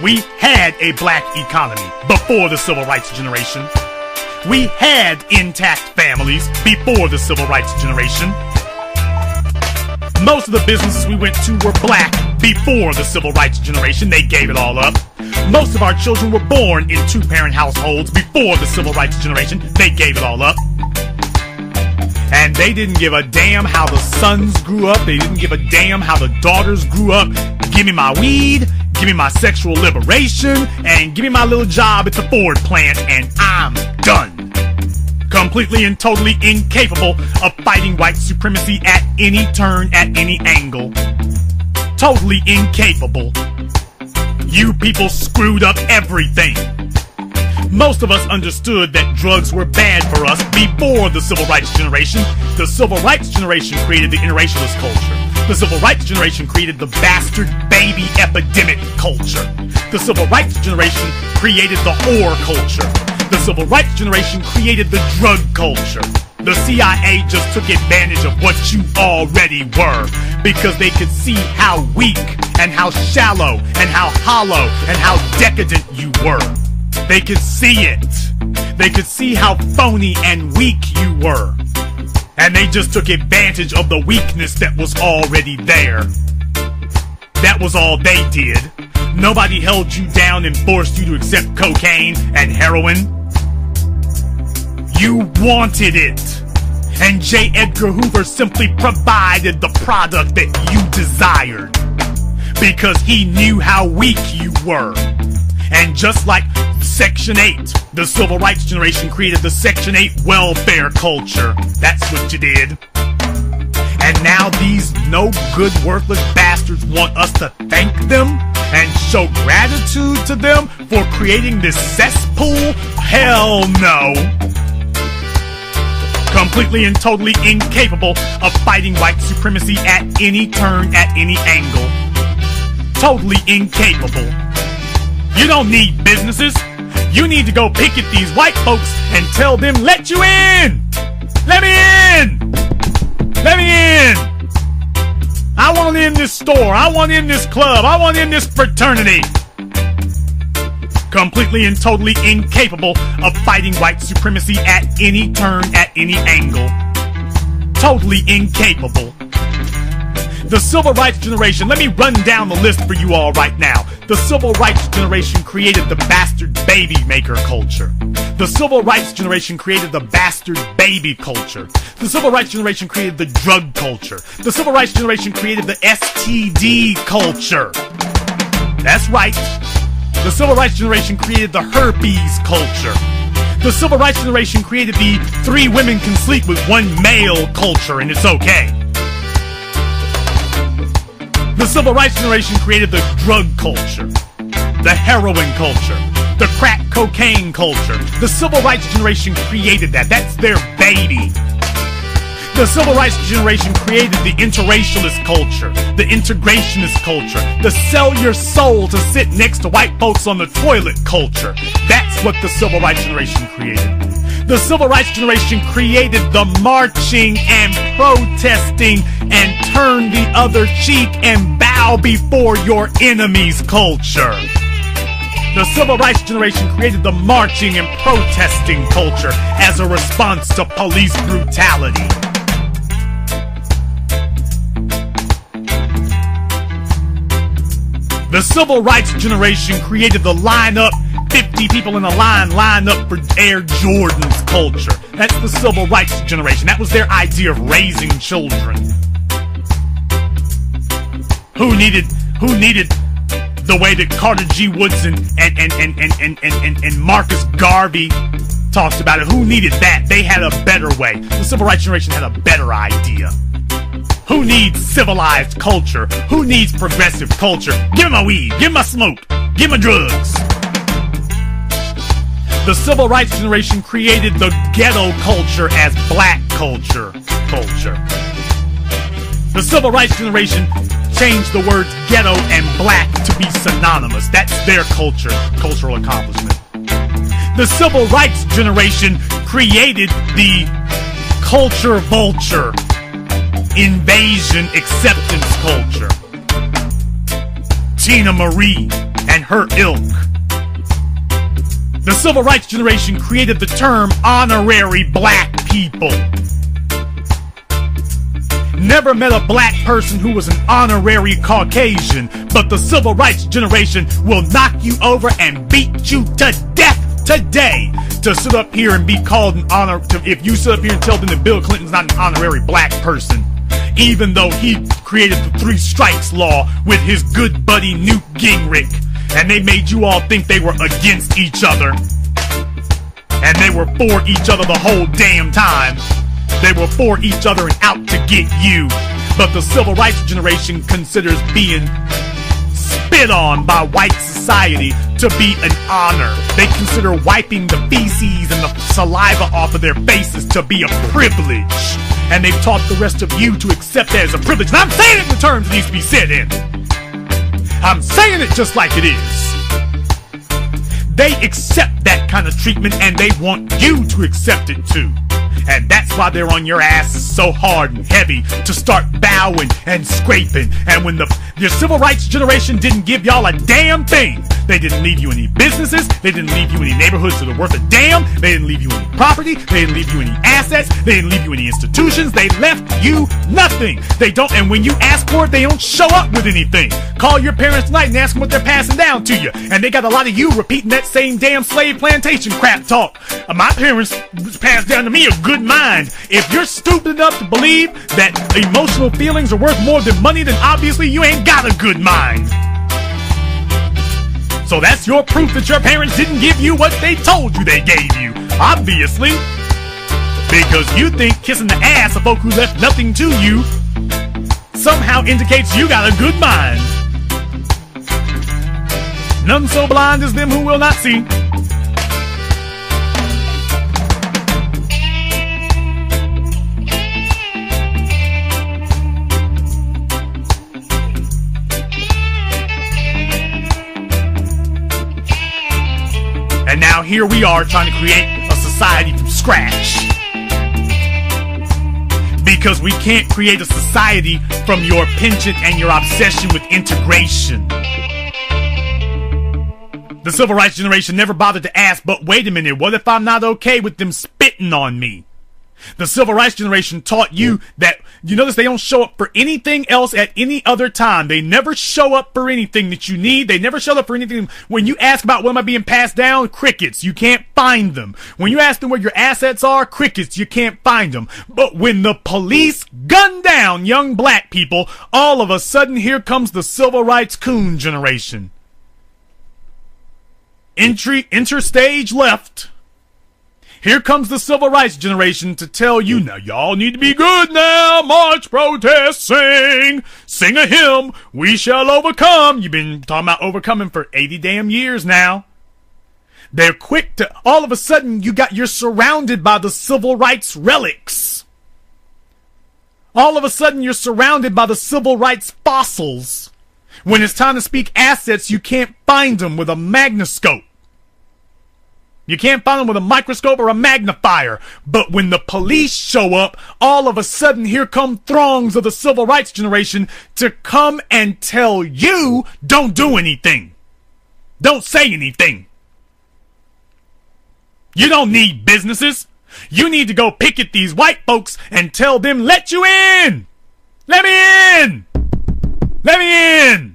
We had a black economy before the civil rights generation. We had intact families before the civil rights generation. Most of the businesses we went to were black before the civil rights generation. They gave it all up. Most of our children were born in two-parent households before the civil rights generation. They gave it all up. And they didn't give a damn how the sons grew up. They didn't give a damn how the daughters grew up. Give me my weed, give me my sexual liberation, and give me my little job at the Ford plant, and I'm done. Completely and totally incapable of fighting white supremacy at any turn, at any angle. Totally incapable. You people screwed up everything. Most of us understood that drugs were bad for us before the civil rights generation. The civil rights generation created the interracialist culture. The civil rights generation created the bastard baby epidemic culture. The civil rights generation created the whore culture. The civil rights generation created the drug culture. The CIA just took advantage of what you already were because they could see how weak and how shallow and how hollow and how decadent you were. They could see it. They could see how phony and weak you were. And they just took advantage of the weakness that was already there. That was all they did. Nobody held you down and forced you to accept cocaine and heroin. You wanted it. And J. Edgar Hoover simply provided the product that you desired. Because he knew how weak you were. And just like Section 8, the civil rights generation created the Section 8 welfare culture. That's what you did. And now these no good, worthless bastards want us to thank them and show gratitude to them for creating this cesspool? Hell no. Completely and totally incapable of fighting white supremacy at any turn, at any angle. Totally incapable. You don't need businesses. You need to go picket these white folks and tell them, let you in! Let me in! Let me in! I want in this store. I want in this club. I want in this fraternity. Completely and totally incapable of fighting white supremacy at any turn, at any angle. Totally incapable. The civil rights generation, let me run down the list for you all right now. The civil rights generation created the bastard baby maker culture. The civil rights generation created the bastard baby culture. The civil rights generation created the drug culture. The civil rights generation created the STD culture. That's right. The civil rights generation created the herpes culture. The civil rights generation created the 3 women can sleep with 1 male culture, and it's okay. The civil rights generation created the drug culture, the heroin culture, the crack cocaine culture. The civil rights generation created that. That's their baby. The civil rights generation created the interracialist culture, the integrationist culture, the sell your soul to sit next to white folks on the toilet culture. That's what the civil rights generation created. The civil rights generation created the marching and protesting and turn the other cheek and bow before your enemies culture. The civil rights generation created the marching and protesting culture as a response to police brutality. The civil rights generation created the line up, 50 people in a line up for Air Jordans culture. That's the civil rights generation. That was their idea of raising children. Who needed the way that Carter G. Woodson and Marcus Garvey talked about it? Who needed that? They had a better way. The civil rights generation had a better idea. Who needs civilized culture? Who needs progressive culture? Give me my weed, give me my smoke, give me my drugs. The civil rights generation created the ghetto culture as black culture. The civil rights generation changed the words ghetto and black to be synonymous. That's their culture, cultural accomplishment. The civil rights generation created the culture vulture, invasion acceptance culture. Tina Marie, and her ilk. The civil rights generation created the term honorary black people. Never met a black person who was an honorary Caucasian, but the civil rights generation will knock you over and beat you to death today to sit up here and be called an honor. If you sit up here and tell them that Bill Clinton's not an honorary black person, even though he created the 3 strikes law with his good buddy Newt Gingrich, and they made you all think they were against each other, and they were for each other the whole damn time. They were for each other and out to get you. But the civil rights generation considers being spit on by white society to be an honor. They consider wiping the feces and the saliva off of their faces to be a privilege. And they've taught the rest of you to accept that as a privilege. And I'm saying it in the terms it needs to be said in. I'm saying it just like it is. They accept that kind of treatment and they want you to accept it too. And that's why they're on your asses so hard and heavy to start bowing and scraping. And when the civil rights generation didn't give y'all a damn thing, they didn't leave you any businesses, they didn't leave you any neighborhoods that are worth a damn, they didn't leave you any property, they didn't leave you any assets, they didn't leave you any institutions, they left you nothing. They don't, and when you ask for it, they don't show up with anything. Call your parents tonight and ask them what they're passing down to you. And they got a lot of you repeating that same damn slave plantation crap talk. My parents passed down to me a good mind. If you're stupid enough to believe that emotional feelings are worth more than money, then obviously you ain't got a good mind. So that's your proof that your parents didn't give you what they told you they gave you, obviously. Because you think kissing the ass of folk who left nothing to you somehow indicates you got a good mind. None so blind as them who will not see. And now here we are trying to create a society from scratch. Because we can't create a society from your penchant and your obsession with integration. The civil rights generation never bothered to ask, but wait a minute, what if I'm not okay with them spitting on me? The civil rights generation taught you that, you notice they don't show up for anything else at any other time. They never show up for anything that you need. They never show up for anything. When you ask about what am I being passed down, crickets, you can't find them. When you ask them where your assets are, crickets, you can't find them. But when the police gun down young black people, all of a sudden here comes the civil rights coon generation. Enter stage left. Here comes the civil rights generation to tell you, now y'all need to be good now, march, protest, sing a hymn, we shall overcome. You've been talking about overcoming for 80 damn years now. They're quick to, all of a sudden you're surrounded by the civil rights relics. All of a sudden you're surrounded by the civil rights fossils. When it's time to speak assets, you can't find them with a magnoscope. You can't find them with a microscope or a magnifier. But when the police show up, all of a sudden here come throngs of the civil rights generation to come and tell you, don't do anything. Don't say anything. You don't need businesses. You need to go picket these white folks and tell them, let you in. Let me in. Let me in.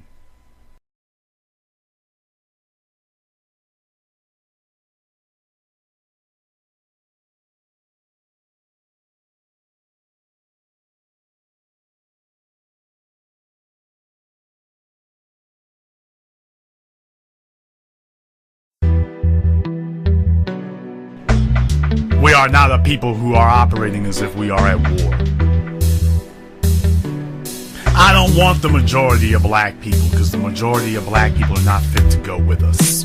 We are not a people who are operating as if we are at war. I don't want the majority of black people, because the majority of black people are not fit to go with us.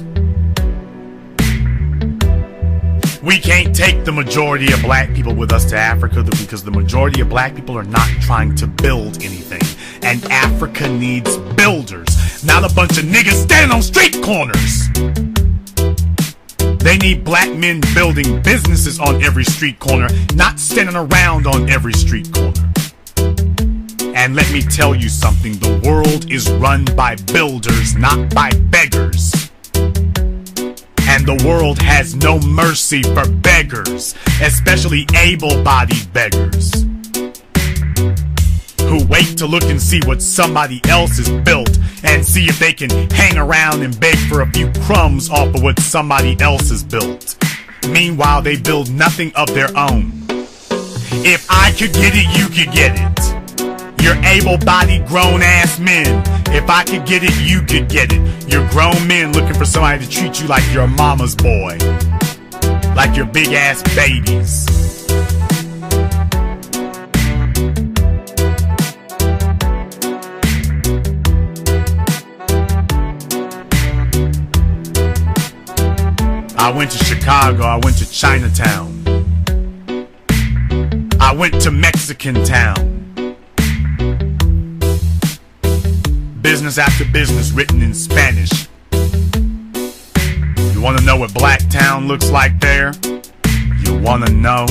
We can't take the majority of black people with us to Africa, because the majority of black people are not trying to build anything. And Africa needs builders, not a bunch of niggas standing on street corners. They need black men building businesses on every street corner, not standing around on every street corner. And let me tell you something, the world is run by builders, not by beggars. And the world has no mercy for beggars, especially able-bodied beggars, who wait to look and see what somebody else has built and see if they can hang around and beg for a few crumbs off of what somebody else has built. Meanwhile, they build nothing of their own. If I could get it, you could get it. You're able-bodied grown-ass men. If I could get it, you could get it. You're grown men looking for somebody to treat you like you're a mama's boy, like you're big-ass babies. I went to Chicago, I went to Chinatown, I went to Mexican Town. Business after business written in Spanish. You wanna know what Black Town looks like there? You wanna know?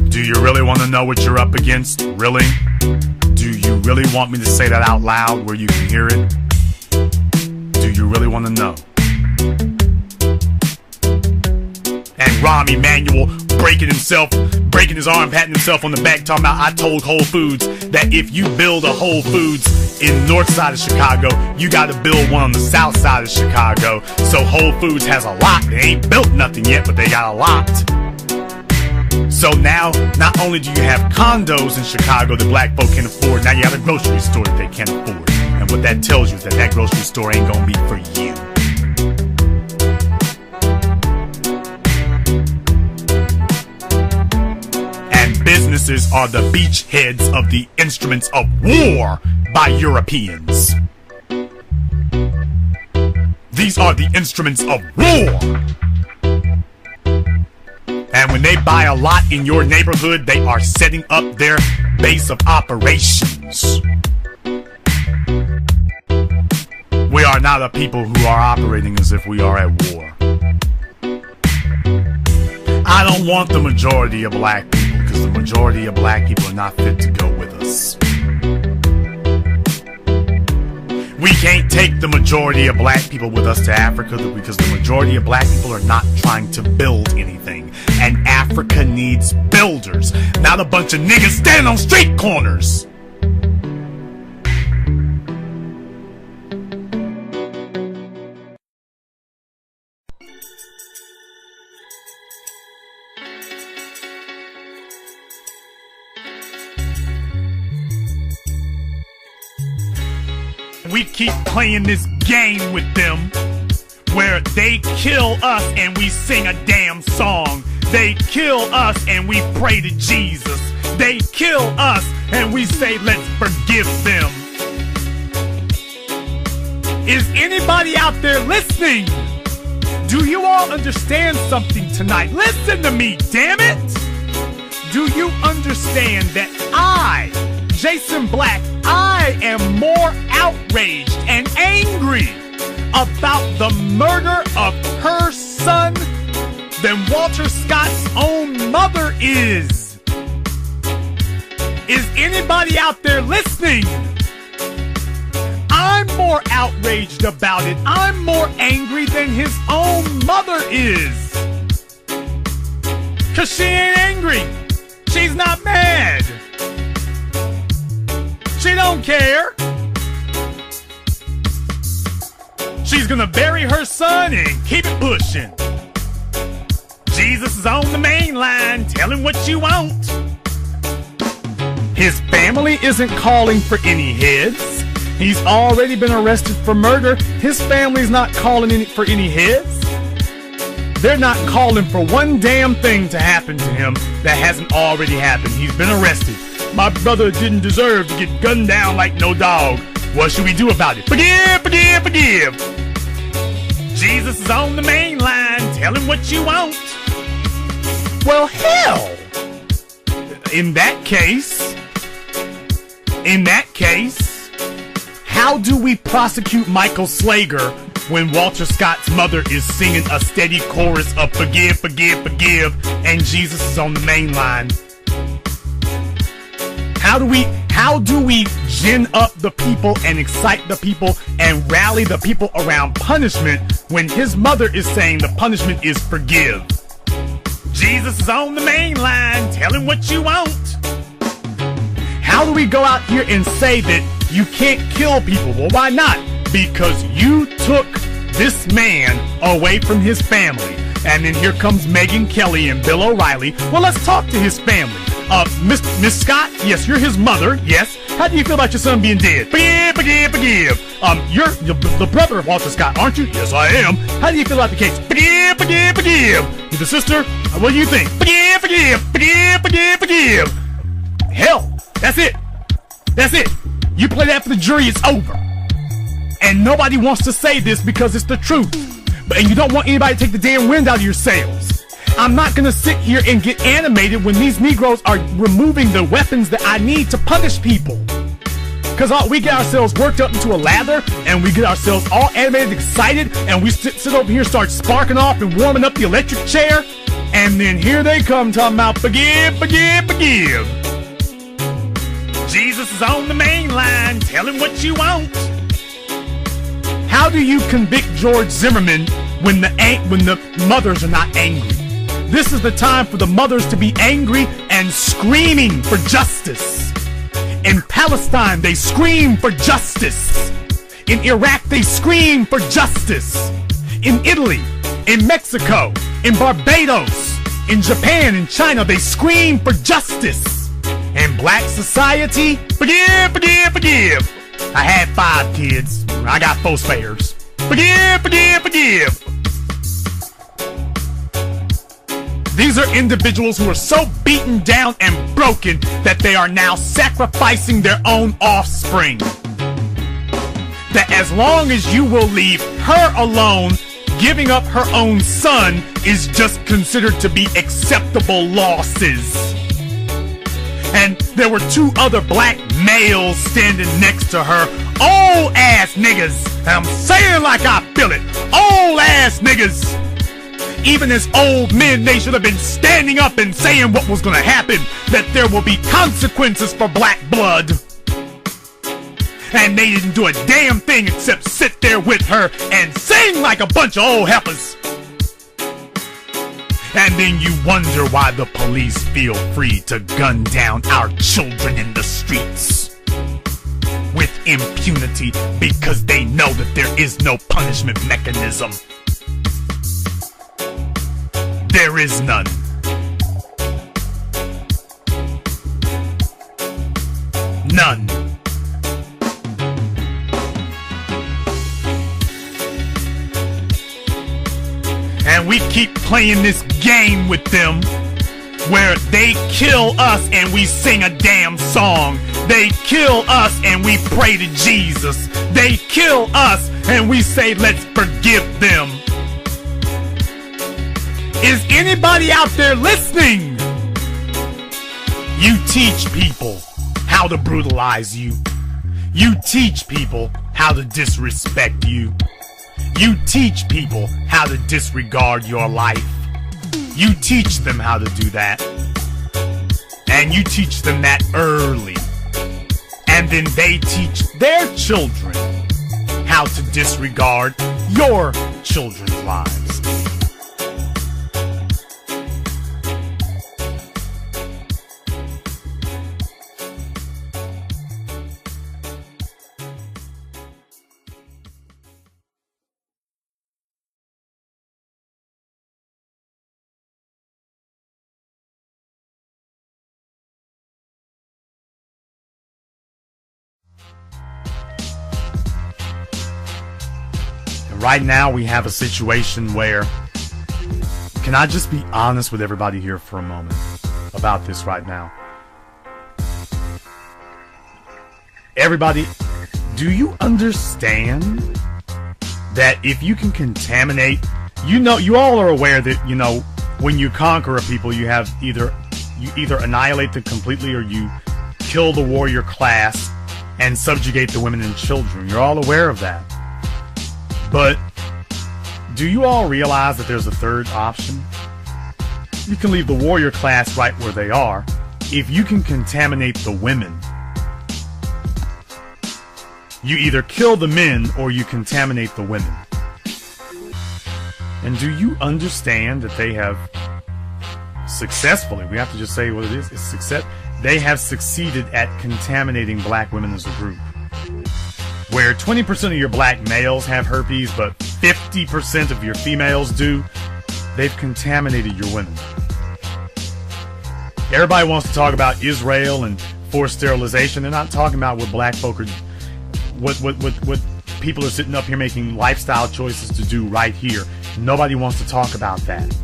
Do you really wanna know what you're up against? Really? Do you really want me to say that out loud where you can hear it? Do you really wanna know? And Rahm Emanuel breaking his arm, patting himself on the back, talking about, I told Whole Foods that if you build a Whole Foods in the north side of Chicago, you gotta build one on the south side of Chicago. So Whole Foods has a lot. They ain't built nothing yet, but they got a lot. So now, not only do you have condos in Chicago that black folk can afford, now you have a grocery store that they can't afford. And what that tells you is that that grocery store ain't gonna be for you. Businesses are the beachheads of the instruments of war by Europeans. These are the instruments of war. And when they buy a lot in your neighborhood, they are setting up their base of operations. We are not a people who are operating as if we are at war. I don't want the majority of black people, because the majority of black people are not fit to go with us. We can't take the majority of black people with us to Africa, because the majority of black people are not trying to build anything. And Africa needs builders, not a bunch of niggas standing on street corners. We keep playing this game with them, where they kill us and we sing a damn song. They kill us and we pray to Jesus. They kill us and we say, let's forgive them. Is anybody out there listening? Do you all understand something tonight? Listen to me, damn it! Do you understand that I, Jason Black, I am more outraged and angry about the murder of her son than Walter Scott's own mother is. Is anybody out there listening? I'm more outraged about it. I'm more angry than his own mother is. 'Cause she ain't angry. She's not mad. She don't care. She's gonna bury her son and keep it pushing. Jesus is on the main line, tell him what you want. His family isn't calling for any heads. He's already been arrested for murder. His family's not calling for any heads. They're not calling for one damn thing to happen to him that hasn't already happened. He's been arrested. My brother didn't deserve to get gunned down like no dog. What should we do about it? Forgive, forgive, forgive. Jesus is on the main line. Tell him what you want. Well, hell. In that case, how do we prosecute Michael Slager when Walter Scott's mother is singing a steady chorus of forgive, forgive, forgive, and Jesus is on the main line? How do we gin up the people and excite the people and rally the people around punishment when his mother is saying the punishment is forgive? Jesus is on the main line, tell him what you want. How do we go out here and say that you can't kill people? Well, why not? Because you took this man away from his family. And then here comes Megyn Kelly and Bill O'Reilly. Well, let's talk to his family. Miss Scott, yes, you're his mother, yes. How do you feel about your son being dead? Forgive. You're the brother of Walter Scott, aren't you? Yes, I am. How do you feel about the case? Forgive. The sister, what do you think? Forgive. Hell, that's it. You play that for the jury, it's over. And nobody wants to say this because it's the truth. And you don't want anybody to take the damn wind out of your sails. I'm not gonna sit here and get animated when these Negroes are removing the weapons that I need to punish people. Cause we get ourselves worked up into a lather, and we get ourselves all animated, excited, and we sit over here, start sparking off and warming up the electric chair, and then here they come talking about forgive. Jesus is on the main line, tell him what you want. How do you convict George Zimmerman when the mothers are not angry? This is the time for the mothers to be angry and screaming for justice. In Palestine, they scream for justice. In Iraq, they scream for justice. In Italy, in Mexico, in Barbados, in Japan, in China, they scream for justice. In black society, forgive. I had 5 kids. I got 4 spares. Forgive. These are individuals who are so beaten down and broken that they are now sacrificing their own offspring. That as long as you will leave her alone, giving up her own son is just considered to be acceptable losses. And there were 2 other black males standing next to her. Old ass niggas. And I'm saying like I feel it. Old ass niggas. Even as old men, they should have been standing up and saying what was gonna happen. That there will be consequences for black blood. And they didn't do a damn thing except sit there with her and sing like a bunch of old heifers. And then you wonder why the police feel free to gun down our children in the streets with impunity, because they know that there is no punishment mechanism. There is none. None. And we keep playing this game with them where they kill us and we sing a damn song. They kill us and we pray to Jesus. They kill us and we say, let's forgive them. Is anybody out there listening? You teach people how to brutalize you. You teach people how to disrespect you. You teach people how to disregard your life. You teach them how to do that. And you teach them that early. And then they teach their children how to disregard your children's lives. Right now we have a situation where, can I just be honest with everybody here for a moment about this right now? Everybody, do you understand that if you can contaminate, you all are aware that, when you conquer a people, you either annihilate them completely or you kill the warrior class and subjugate the women and children. You're all aware of that. But do you all realize that there's a third option? You can leave the warrior class right where they are, if you can contaminate the women, you either kill the men or you contaminate the women. And do you understand that they have successfully, we have to just say what it is, it's success. They have succeeded at contaminating black women as a group. Where 20% of your black males have herpes, but 50% of your females do, they've contaminated your women. Everybody wants to talk about Israel and forced sterilization. They're not talking about what black folk are, what people are sitting up here making lifestyle choices to do right here. Nobody wants to talk about that,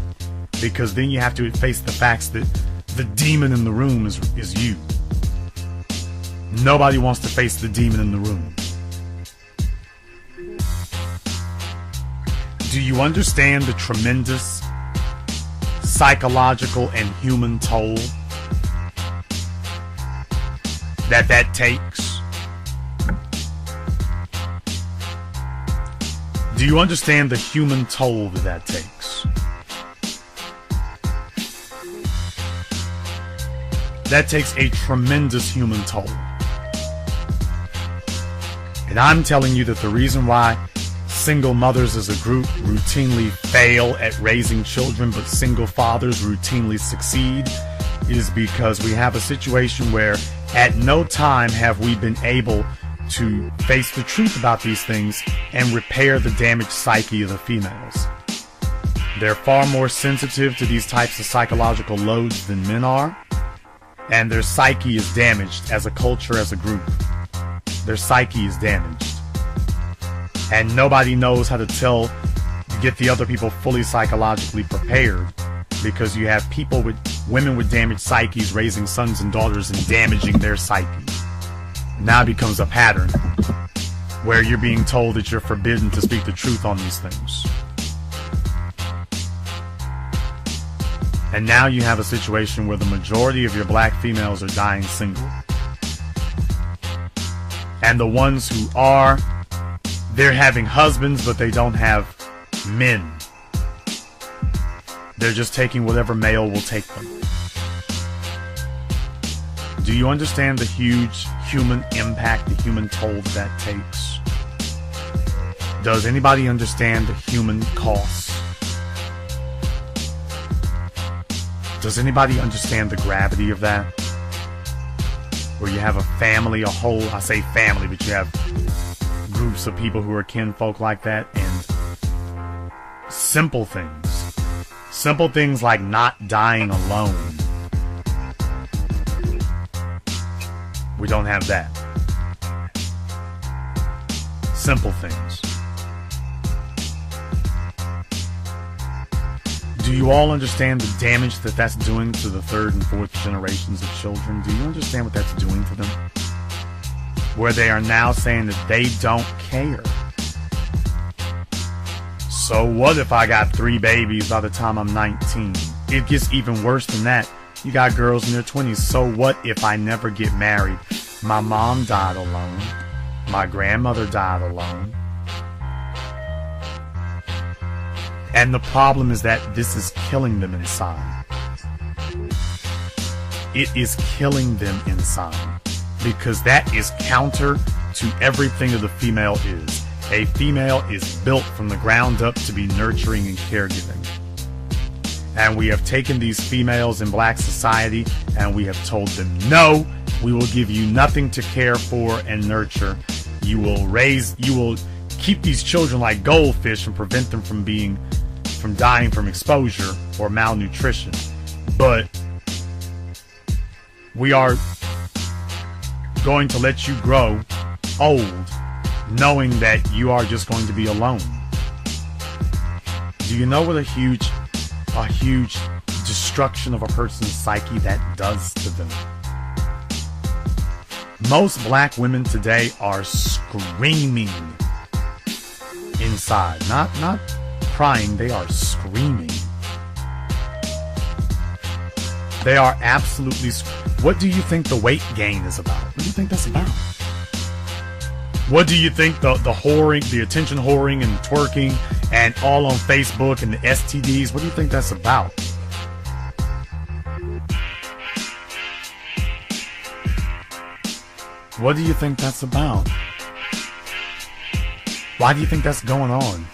because then you have to face the facts that the demon in the room is you. Nobody wants to face the demon in the room. Do you understand the tremendous psychological and human toll that takes? Do you understand the human toll that takes? That takes a tremendous human toll. And I'm telling you that the reason why single mothers as a group routinely fail at raising children, but single fathers routinely succeed, is because we have a situation where at no time have we been able to face the truth about these things and repair the damaged psyche of the females. They're far more sensitive to these types of psychological loads than men are, and their psyche is damaged as a culture, as a group. Their psyche is damaged. And nobody knows how to get the other people fully psychologically prepared, because you have women with damaged psyches raising sons and daughters and damaging their psyche. Now it becomes a pattern where you're being told that you're forbidden to speak the truth on these things. And now you have a situation where the majority of your black females are dying single. And the ones who are, they're having husbands, but they don't have men. They're just taking whatever male will take them. Do you understand the huge human impact, the human toll that takes? Does anybody understand the human cost? Does anybody understand the gravity of that? Where you have a family, I say family, but you have groups of people who are kinfolk like that, and simple things like not dying alone. We don't have that. Simple things. Do you all understand the damage that that's doing to the third and fourth generations of children? Do you understand what that's doing to them? Where they are now saying that they don't care. So what if I got 3 babies by the time I'm 19? It gets even worse than that. You got girls in their 20s. So what if I never get married? My mom died alone. My grandmother died alone. And the problem is that this is killing them inside. It is killing them inside. Because that is counter to everything that a female is. A female is built from the ground up to be nurturing and caregiving. And we have taken these females in black society and we have told them, no, we will give you nothing to care for and nurture. You will keep these children like goldfish and prevent them from dying from exposure or malnutrition. But we are going to let you grow old knowing that you are just going to be alone. Do you know what a huge destruction of a person's psyche that does to them? Most black women today are screaming inside. Not crying, they are screaming. They are absolutely... What do you think the weight gain is about? What do you think that's about? What do you think the whoring, the attention whoring and twerking and all on Facebook and the STDs, what do you think that's about? What do you think that's about? Why do you think that's going on?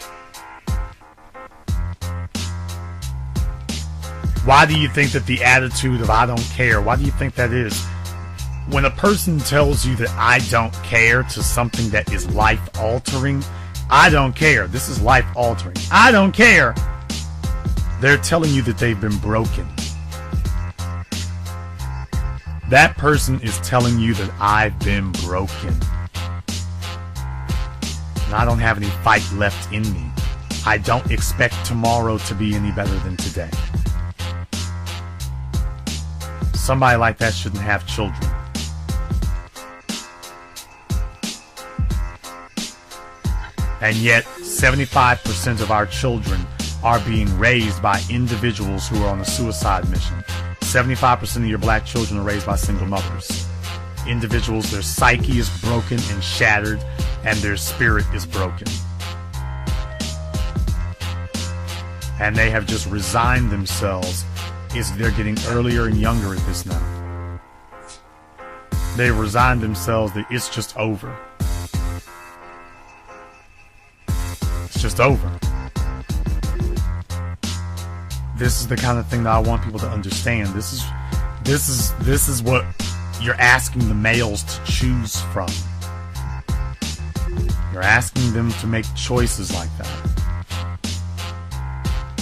Why do you think that the attitude of I don't care, why do you think that is? When a person tells you that I don't care to something that is life-altering, I don't care, this is life-altering, I don't care, they're telling you that they've been broken. That person is telling you that I've been broken. And I don't have any fight left in me. I don't expect tomorrow to be any better than today. Somebody like that shouldn't have children. And yet, 75% of our children are being raised by individuals who are on a suicide mission. 75% of your black children are raised by single mothers. Individuals, their psyche is broken and shattered, and their spirit is broken. And they have just resigned themselves. They're getting earlier and younger at this now. They've resigned themselves that it's just over. It's just over. This is the kind of thing that I want people to understand. This is what you're asking the males to choose from. You're asking them to make choices like that.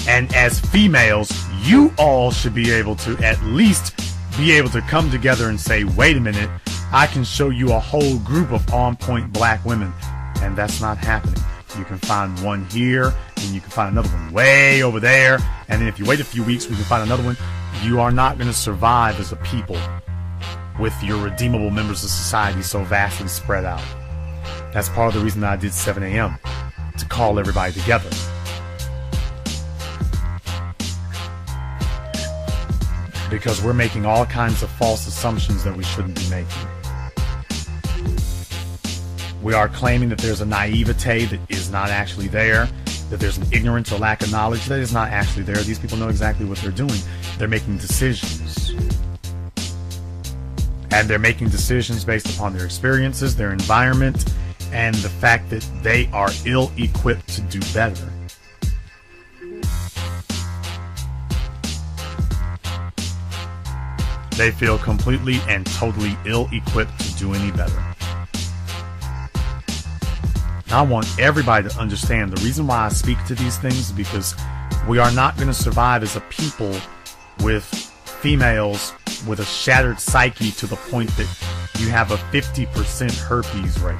And as females, you all should be able to at least be able to come together and say, wait a minute, I can show you a whole group of on-point black women. And that's not happening. You can find one here, and you can find another one way over there, and then if you wait a few weeks, we can find another one. You are not going to survive as a people with your redeemable members of society so vastly spread out. That's part of the reason that I did 7 a.m., to call everybody together. Because we're making all kinds of false assumptions that we shouldn't be making. We are claiming that there's a naivete that is not actually there, that there's an ignorance or lack of knowledge that is not actually there. These people know exactly what they're doing. They're making decisions. And they're making decisions based upon their experiences, their environment, and the fact that they are ill-equipped to do better. They feel completely and totally ill-equipped to do any better. I want everybody to understand the reason why I speak to these things is because we are not going to survive as a people with females with a shattered psyche to the point that you have a 50% herpes rate.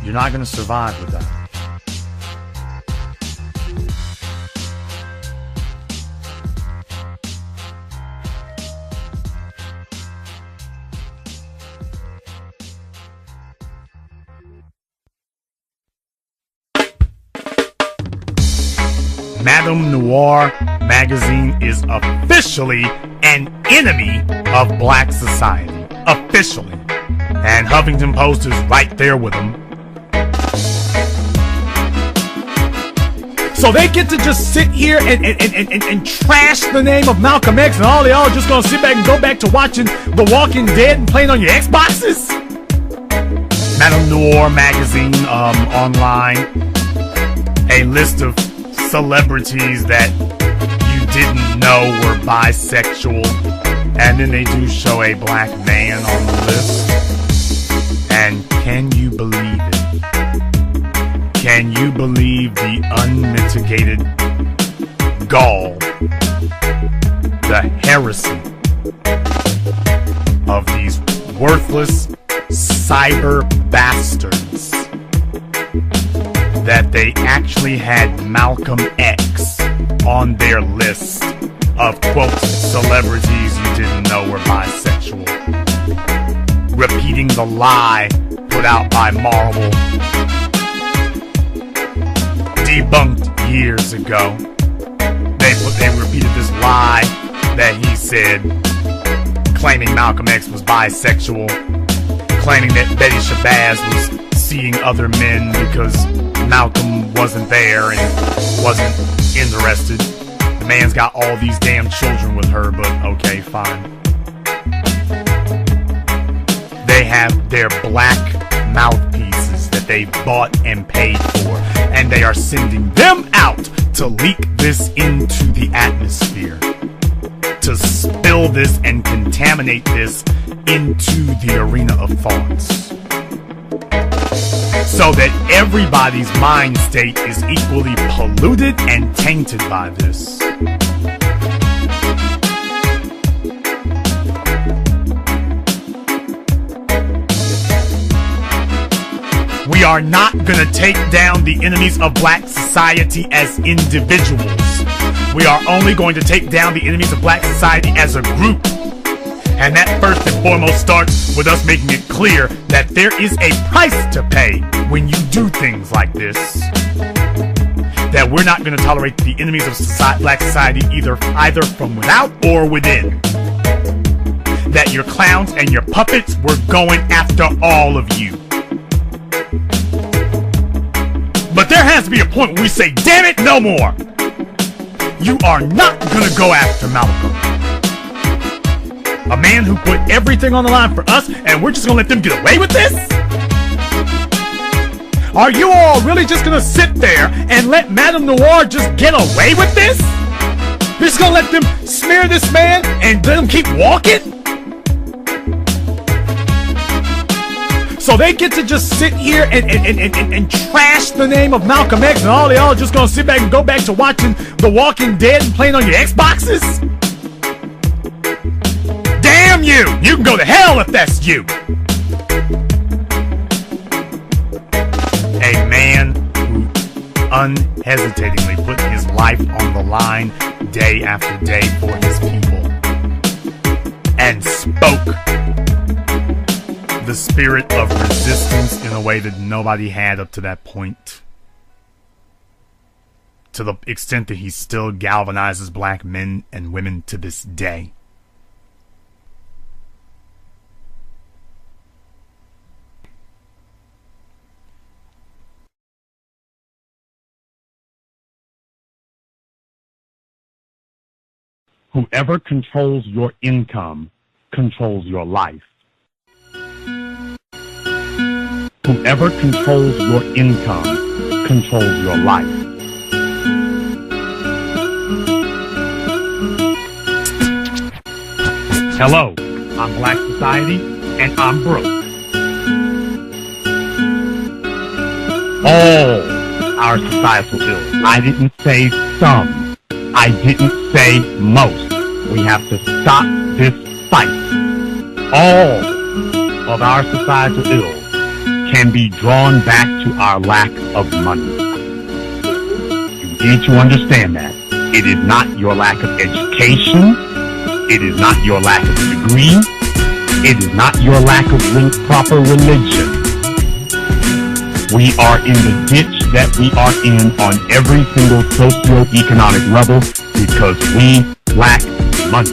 You're not going to survive with that. Madame Noir magazine is officially an enemy of black society. Officially. And Huffington Post is right there with them. So they get to just sit here and trash the name of Malcolm X, and all y'all just gonna sit back and go back to watching The Walking Dead and playing on your Xboxes? Madame Noir magazine, online, a list of celebrities that you didn't know were bisexual, and then they do show a black man on the list. And can you believe it? Can you believe the unmitigated gall, the heresy of these worthless cyber bastards? That they actually had Malcolm X on their list of, quote, celebrities you didn't know were bisexual. Repeating the lie put out by Marvel, debunked years ago. They repeated this lie that he said, claiming Malcolm X was bisexual, claiming that Betty Shabazz was seeing other men because Malcolm wasn't there and wasn't interested. The man's got all these damn children with her, but okay, fine. They have their black mouthpieces that they bought and paid for, and they are sending them out to leak this into the atmosphere, to spill this and contaminate this into the arena of thoughts, so that everybody's mind state is equally polluted and tainted by this. We are not gonna take down the enemies of black society as individuals. We are only going to take down the enemies of black society as a group. And that first and foremost starts with us making it clear that there is a price to pay when you do things like this. That we're not going to tolerate the enemies of black society either from without or within. That your clowns and your puppets were going after all of you. But there has to be a point where we say, damn it, no more. You are not going to go after Malcolm. A man who put everything on the line for us, and we're just gonna let them get away with this? Are you all really just gonna sit there and let Madame Noir just get away with this? You're just gonna let them smear this man and let him keep walking? So they get to just sit here and trash the name of Malcolm X, and all y'all just gonna sit back and go back to watching The Walking Dead and playing on your Xboxes? Damn you! You can go to hell if that's you! A man who unhesitatingly put his life on the line day after day for his people and spoke the spirit of resistance in a way that nobody had up to that point, to the extent that he still galvanizes black men and women to this day. Whoever controls your income controls your life. Whoever controls your income controls your life. Hello, I'm Black Society, and I'm broke. All our societal ills. I didn't say some. I didn't say most. We have to stop this fight. All of our societal ills can be drawn back to our lack of money. You need to understand that. It is not your lack of education. It is not your lack of degree. It is not your lack of proper religion. We are in the ditch that we are in on every single socio-economic level because we lack money.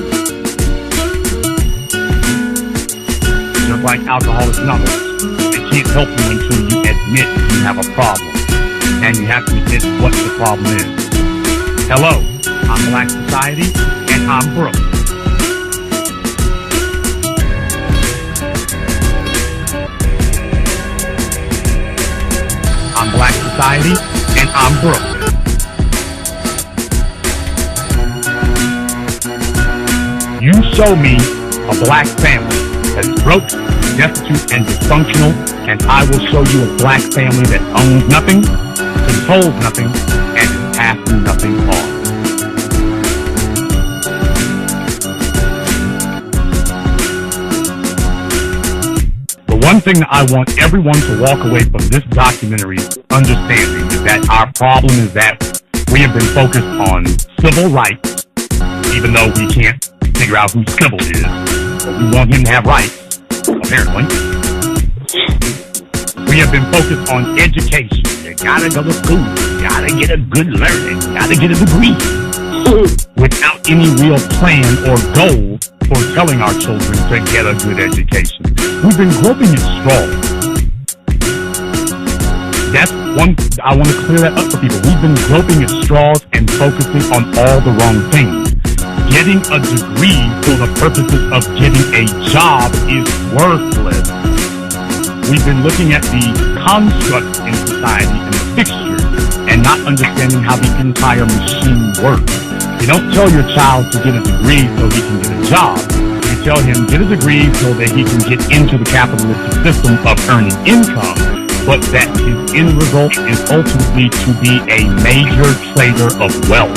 Just like Alcoholics Anonymous, they can't help you until you admit you have a problem, and you have to admit what the problem is. Hello, I'm Black Society, and I'm broke. I'm Black Society, and I'm broke. You show me a black family that's broke, destitute, and dysfunctional, and I will show you a black family that owns nothing, controls nothing, and is passing nothing on. The one thing that I want everyone to walk away from this documentary understanding is that our problem is that we have been focused on civil rights, even though we can't figure out who civil is, but we want him to have rights, apparently. We have been focused on education. You gotta go to school, you gotta get a good learning, you gotta get a degree, without any real plan or goal for telling our children to get a good education. We've been groping at straws. That's one, I want to clear that up for people. We've been groping at straws and focusing on all the wrong things. Getting a degree for the purposes of getting a job is worthless. We've been looking at the constructs in society and the fixtures and not understanding how the entire machine works. You don't tell your child to get a degree so he can get a job. You tell him get a degree so that he can get into the capitalistic system of earning income, but that his end result is ultimately to be a major trader of wealth.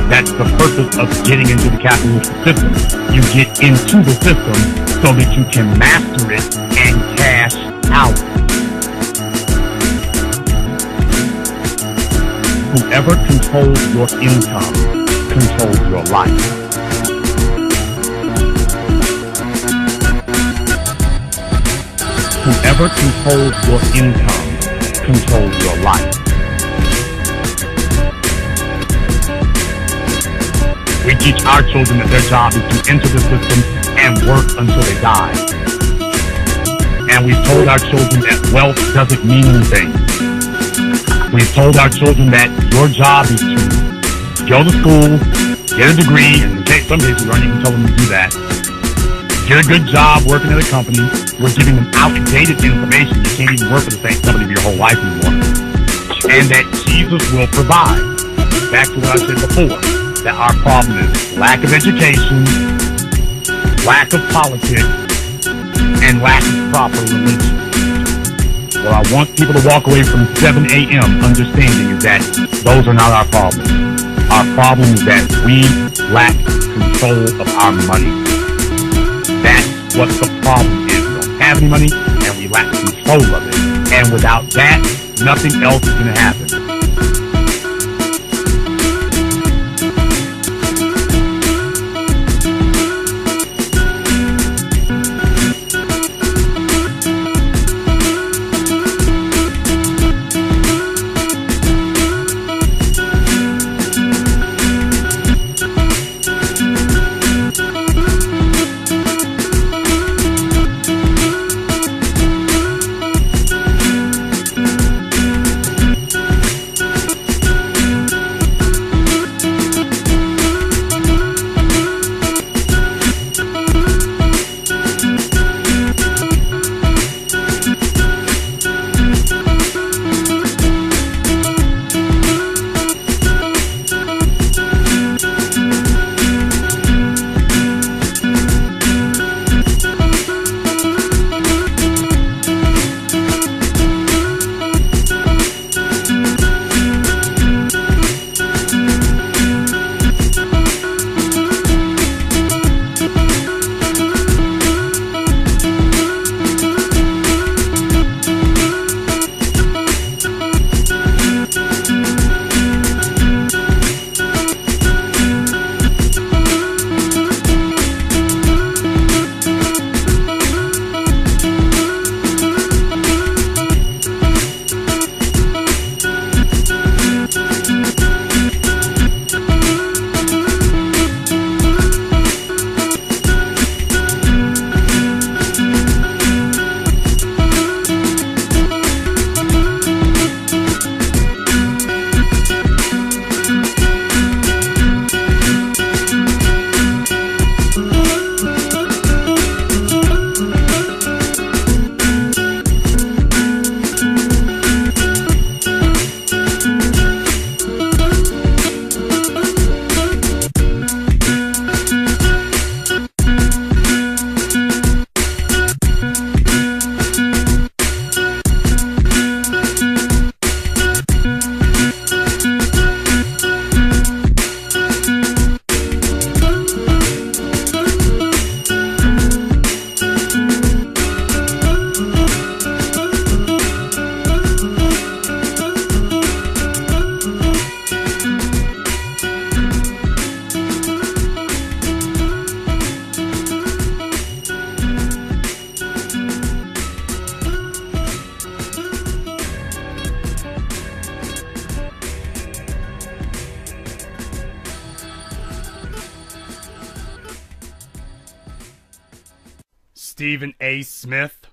That's the purpose of getting into the capitalistic system. You get into the system so that you can master it and cash out. Whoever controls your income controls your life. Whoever controls your income controls your life. We teach our children that their job is to enter the system and work until they die. And we've told our children that wealth doesn't mean anything. We've told our children that your job is to go to school, get a degree, and in some cases we aren't even telling them to do that. Get a good job working at a company. We're giving them outdated information. You can't even work for the same company for your whole life anymore. And that Jesus will provide. Back to what I said before, that our problem is lack of education, lack of politics, and lack of proper religion. What I want people to walk away from 7 a.m. understanding is that those are not our problems. Our problem is that we lack control of our money. That's what the problem is. We don't have any money, and we lack control of it. And without that, nothing else is going to happen. Stephen A. Smith,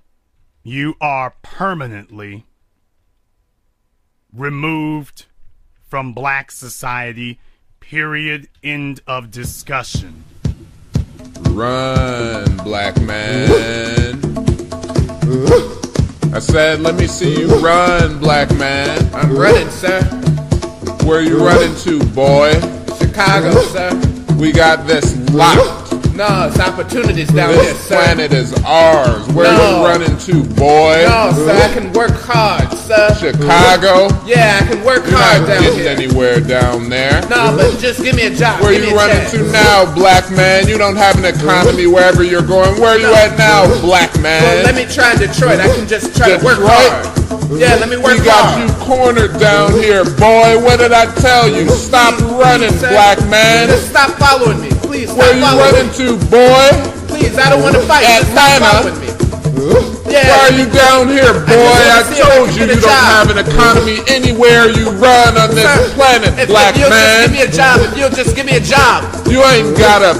you are permanently removed from black society Period. End of discussion. Run, black man. I said, let me see you run, black man. I'm running, sir. Where you running to, boy? Chicago, sir. We got this locked. No, it's opportunities down This there, sir. planet is ours. Where you running to, boy? No, sir, I can work hard, sir. Chicago? Yeah, I can work You're hard not down getting here. anywhere down there. No, but just give me a job. Where give me you a running chance. to now, black man? You don't have an economy wherever you're going. Where you at now, black man? Well, let me try Detroit. I can just try to work hard. Yeah, let me work We got hard. you cornered down here, boy. What did I tell you? Stop running, sir. black man. Just stop following me. Please, stop Where you following running me. to, boy? Please, I don't want to fight. Just stop Atlanta. following me. Yeah, Why are you down here, boy? I just wanna see if I told can you get a you don't job. have an economy anywhere you run on this Sir, planet, if black you'll man. just give me a job, if you'll just give me a job. You ain't got a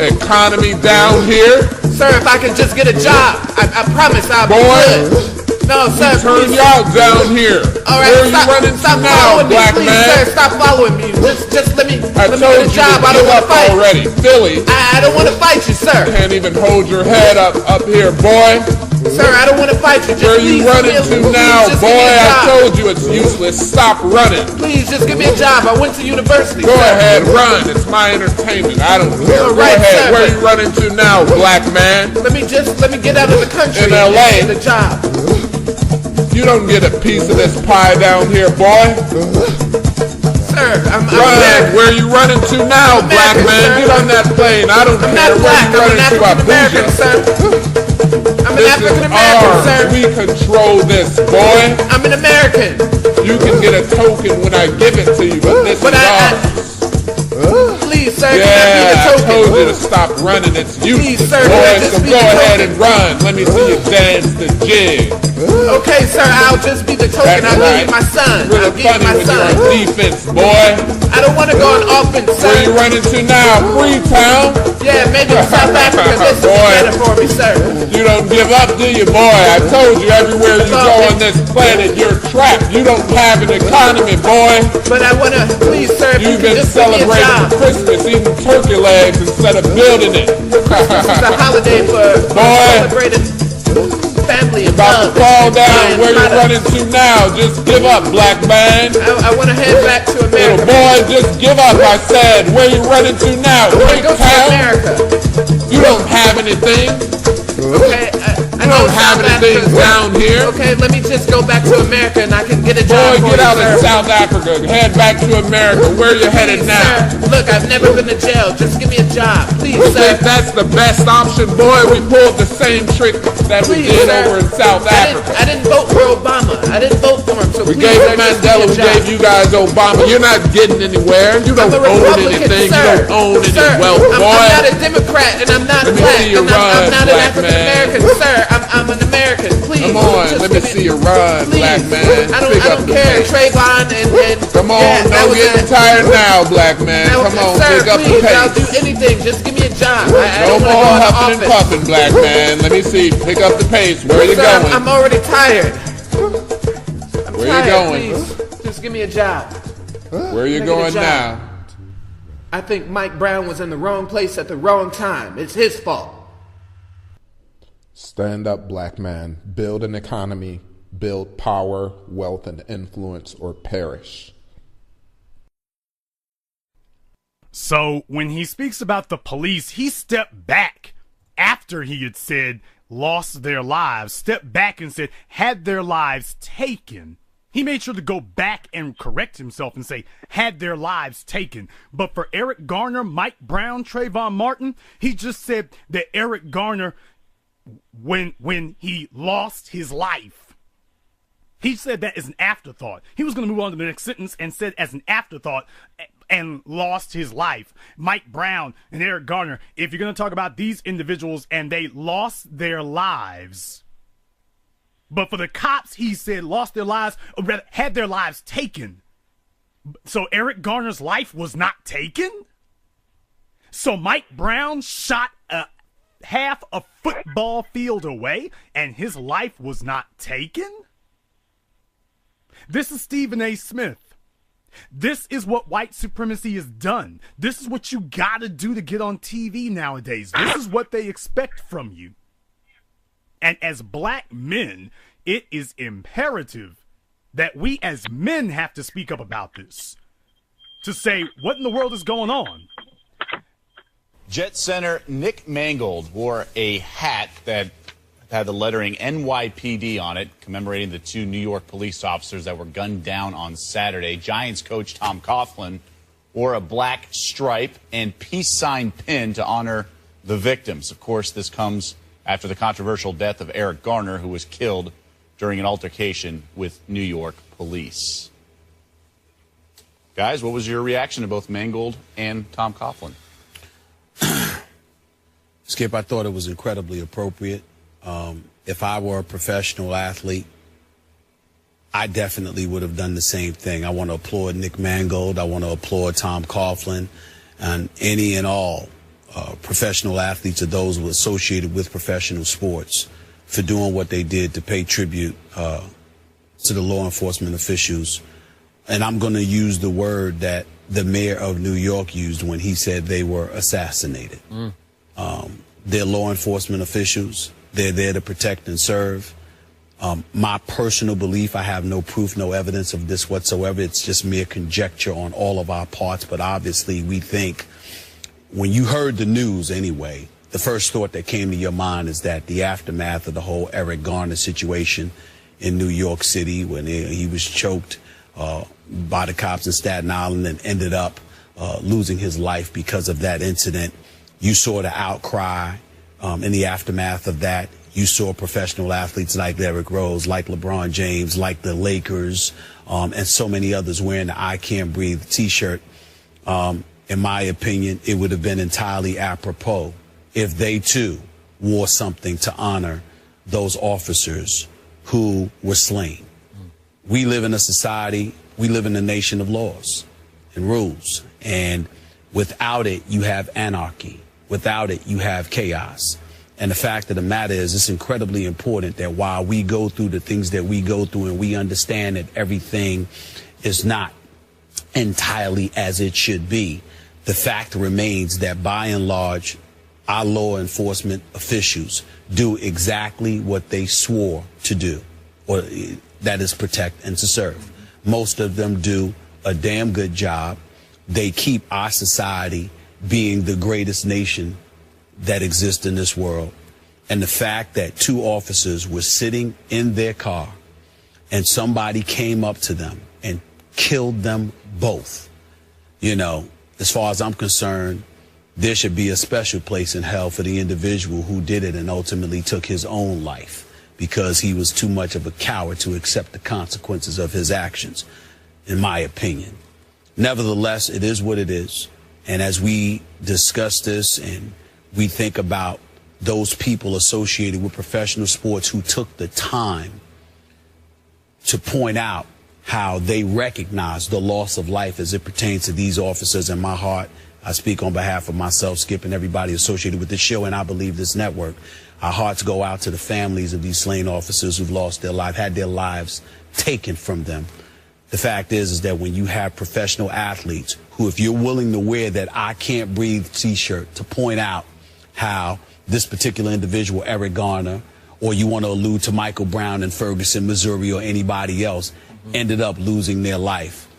economy down here. Sir, if I can just get a job, I promise I'll be Boy, good. No, sir, turn please. you out down here. All right, Where stop, you running stop to now, following me, black please, man? sir. Stop following me. Just let me I get told a you job. to I don't give want up to fight. already, Philly. I don't want to fight you, sir. Can't even hold your head up here, boy. Sir, I don't want to fight you. Just Where please you running give me to a, now, please just boy? give me a I job. told you it's useless. Stop running. Please just give me a job. I went to university. Go sir. ahead, run. It's my entertainment. I don't care. All Go right, ahead. sir, Where but- you running to now, black man? Let me get out of the country In LA. and get a job. You don't get a piece of this pie down here, boy. Sir, I'm Run. American. Where you running to now, I'm black American, man? sir. Get on that plane. I don't I'm care. not Where black. you I'm an running to, African American, Abuja? sir. I'm an This African is American, ours. sir. We control this, boy. I'm an American. You can get a token when I give it to you, but this But is I- ours. Please, sir, Yeah, can I I be the token? told you to stop running. It's useless, Please, sir, boy. can I just So be go the ahead token? and run. Let me see you dance the jig. Okay, sir, I'll just be the token. That's I'll right. give you my son. It's really I'll give you funny my when you're son. on defense, boy. I don't want to go on offense, Where you sir. running to now? Freetown? Yeah, maybe South Africa. This will be Boy. better for me, sir. You don't give up, do you, boy? I told you everywhere you go on this planet, you're trapped. You don't have an economy, boy. But I want to, please, sir, if you You've can been just give me a celebrating job. Christmas, eating turkey legs instead of building it. It's a holiday for Boy. celebrating family and About love. to fall and down. Where you try to- running to now? Just give up, black man. I want to head back to Little America. boy, just give up, I said. Where you running to now? I want to go to Freetown? America. You don't have anything. Okay, I You know don't have South anything Africa's- down here. Okay, let me just go back to America and I can get a Boy, job for get you, out sir. of South Africa. Head back to America. Where you headed Please, now? sir, look, I've never been to jail. Just give me a job, please, You sir. think that's the best option, boy? We pulled the same trick that we Please, did sir. over in South Africa. I didn't vote for Obama. I didn't vote for him. So We please, gave sir, him just give Mandela, me we a job. gave you guys Obama. You're not getting anywhere. You don't I'm a own Republican, anything. sir. You don't own any Sir, wealth, I'm boy. not a Democrat and I'm not Let me black see you and I'm run, not an black African man. American, sir. I'm an American. Please, Come on, just let me give see you run, please. black man. I Pick up don't the care. pace. Trayvon and Come on, yeah, that don't was get it. tired now, black man. That was Come it. on, Sir, pick up please, the I'll do pace. anything. Just give me a job. I No don't more want to go on huffing and offense. puffing, black man. Let me see. Pick up the pace. Where you Sir, going? I'm already tired. Where you Tired, going? Please, just give me a job. Where you Can I get a going job? now? I think Mike Brown was in the wrong place at the wrong time. It's his fault. Stand up, black man. Build an economy. Build power, wealth, and influence, or perish. So when he speaks about the police, he stepped back after he had said lost their lives, stepped back and said had their lives taken. He made sure to go back and correct himself and say had their lives taken. But for Eric Garner, Mike Brown, Trayvon Martin, he just said that Eric Garner, when he lost his life, he said that as an afterthought. He was going to move on to the next sentence and said as an afterthought and lost his life. Mike Brown and Eric Garner, if you're going to talk about these individuals and they lost their lives. But for the cops, he said lost their lives, or rather had their lives taken. So Eric Garner's life was not taken? So Mike Brown shot half a football field away and his life was not taken? This is Stephen A. Smith. This is what white supremacy has done. This is what you gotta do to get on TV nowadays. This is what they expect from you. And as black men, it is imperative that we as men have to speak up about this. To say, what in the world is going on? Jet Center Nick Mangold wore a hat that had the lettering NYPD on it, commemorating the 2 New York police officers that were gunned down on Saturday. Giants coach Tom Coughlin wore a black stripe and peace sign pin to honor the victims. Of course, this comes after the controversial death of Eric Garner, who was killed during an altercation with New York police. Guys, what was your reaction to both Mangold and Tom Coughlin? Skip, I thought it was incredibly appropriate. If I were a professional athlete, I definitely would have done the same thing. I want to applaud Nick Mangold. I want to applaud Tom Coughlin and any and all professional athletes or those who are associated with professional sports for doing what they did to pay tribute to the law enforcement officials. And I'm going to use the word that the mayor of New York used when he said they were assassinated. They're law enforcement officials. They're there to protect and serve. My personal belief, I have no proof, no evidence of this whatsoever. It's just mere conjecture on all of our parts. But obviously, we think when you heard the news anyway, the first thought that came to your mind is that the aftermath of the whole Eric Garner situation in New York City when he was choked by the cops in Staten Island and ended up losing his life because of that incident. You saw the outcry in the aftermath of that. You saw professional athletes like Derrick Rose, like LeBron James, like the Lakers, and so many others wearing the I Can't Breathe T-shirt. In my opinion, it would have been entirely apropos if they, too, wore something to honor those officers who were slain. We live in a society, we live in a nation of laws and rules. And without it, you have anarchy. Without it, you have chaos. And the fact of the matter is, it's incredibly important that while we go through the things that we go through and we understand that everything is not entirely as it should be, the fact remains that by and large, our law enforcement officials do exactly what they swore to do, or that is protect and to serve. Most of them do a damn good job. They keep our society being the greatest nation that exists in this world. And the fact that 2 officers were sitting in their car and somebody came up to them and killed them both, you know, as far as I'm concerned, there should be a special place in hell for the individual who did it and ultimately took his own life because he was too much of a coward to accept the consequences of his actions, in my opinion. Nevertheless, it is what it is. And as we discuss this and we think about those people associated with professional sports who took the time to point out how they recognize the loss of life as it pertains to these officers, in my heart, I speak on behalf of myself, Skip, and everybody associated with this show, and I believe this network. Our hearts go out to the families of these slain officers who've lost their life, had their lives taken from them. The fact is that when you have professional athletes who, if you're willing to wear that I Can't Breathe T-shirt to point out how this particular individual, Eric Garner, or you want to allude to Michael Brown in Ferguson, Missouri, or anybody else, ended up losing their life,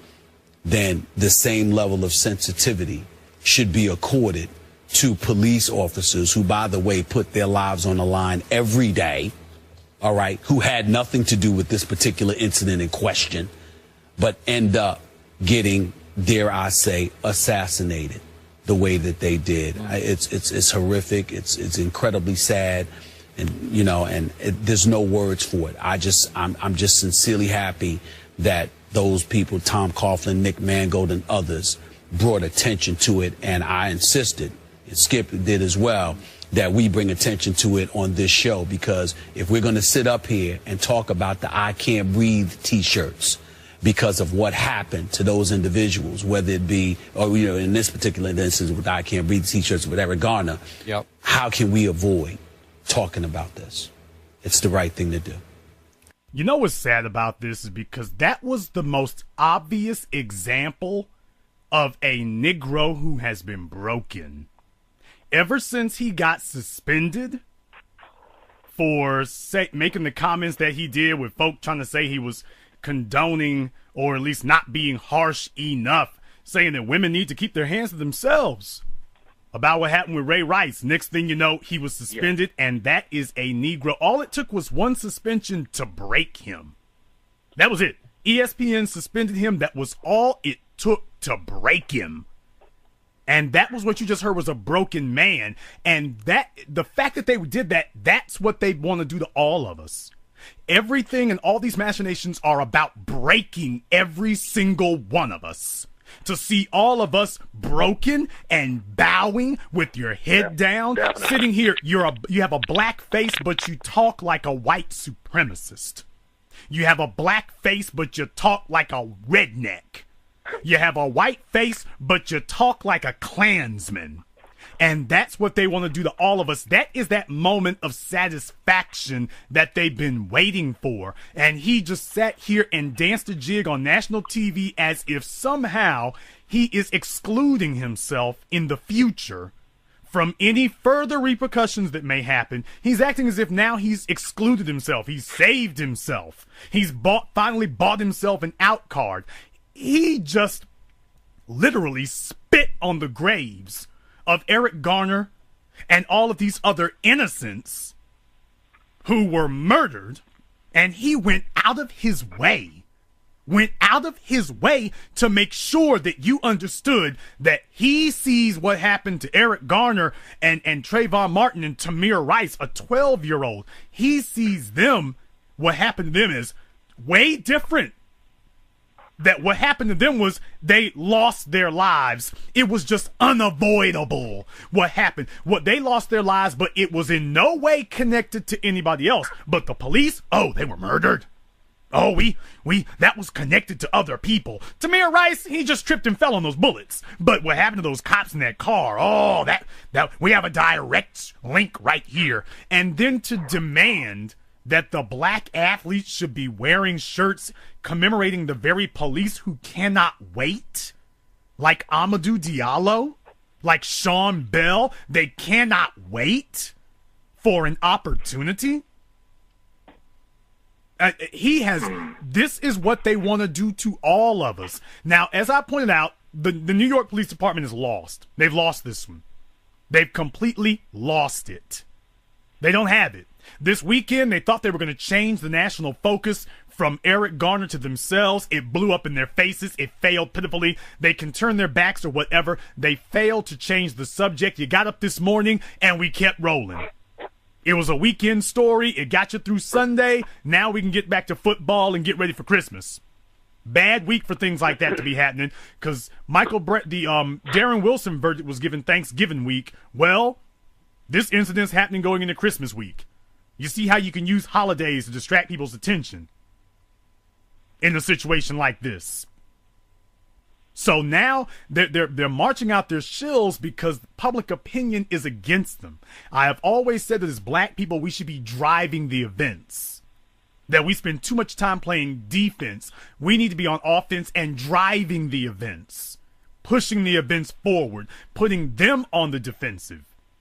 then the same level of sensitivity should be accorded to police officers who, by the way, put their lives on the line every day, all right, who had nothing to do with this particular incident in question, but end up getting, dare I say, assassinated the way that they did. It's horrific. It's incredibly sad. And, you know, and there's no words for it. I'm just sincerely happy that those people, Tom Coughlin, Nick Mangold, and others, brought attention to it. And I insisted, and Skip did as well, that we bring attention to it on this show. Because if we're going to sit up here and talk about the I Can't Breathe T-shirts because of what happened to those individuals, whether it be, or, you know, in this particular instance with I Can't Breathe T-shirts with Eric Garner, how can we avoid talking about this? It's the right thing to do. You know what's sad about this is because that was the most obvious example of a Negro who has been broken. Ever since he got suspended for making the comments that he did with folk trying to say he was condoning or at least not being harsh enough, saying that women need to keep their hands to themselves about what happened with Ray Rice. Next thing you know, he was suspended, and that is a Negro. All it took was one suspension to break him. That was it. ESPN suspended him. That was all it took to break him. And that was what you just heard was a broken man. And that the fact that they did that, that's what they want to do to all of us. Everything and all these machinations are about breaking every single one of us. To see all of us broken and bowing with your head down, sitting here, you have a black face, but you talk like a white supremacist. You have a black face, but you talk like a redneck. You have a white face, but you talk like a Klansman. And that's what they want to do to all of us. That is that moment of satisfaction that they've been waiting for. And he just sat here and danced a jig on national TV as if somehow he is excluding himself in the future from any further repercussions that may happen. He's acting as if now he's excluded himself. He's saved himself. He's finally bought himself an out card. He just literally spit on the graves of Eric Garner and all of these other innocents who were murdered, and he went out of his way to make sure that you understood that he sees what happened to Eric Garner and Trayvon Martin and Tamir Rice, a 12-year-old. He sees them, what happened to them is way different. That what happened to them was they lost their lives. It was just unavoidable what happened. They lost their lives, but it was in no way connected to anybody else. But the police, they were murdered. Oh, that was connected to other people. Tamir Rice, he just tripped and fell on those bullets. But what happened to those cops in that car? Oh, that we have a direct link right here. And then to demand that the black athletes should be wearing shirts commemorating the very police who cannot wait, like Amadou Diallo, like Sean Bell, they cannot wait for an opportunity. This is what they want to do to all of us. Now, as I pointed out, the New York Police Department is lost. They've lost this one. They've completely lost it. They don't have it. This weekend, they thought they were going to change the national focus from Eric Garner to themselves. It blew up in their faces. It failed pitifully. They can turn their backs or whatever. They failed to change the subject. You got up this morning, and we kept rolling. It was a weekend story. It got you through Sunday. Now we can get back to football and get ready for Christmas. Bad week for things like that to be happening because Darren Wilson verdict was given Thanksgiving week. Well, this incident's happening going into Christmas week. You see how you can use holidays to distract people's attention in a situation like this. So now they're marching out their shills because public opinion is against them. I have always said that as black people, we should be driving the events. That we spend too much time playing defense. We need to be on offense and driving the events. Pushing the events forward. Putting them on the defensive.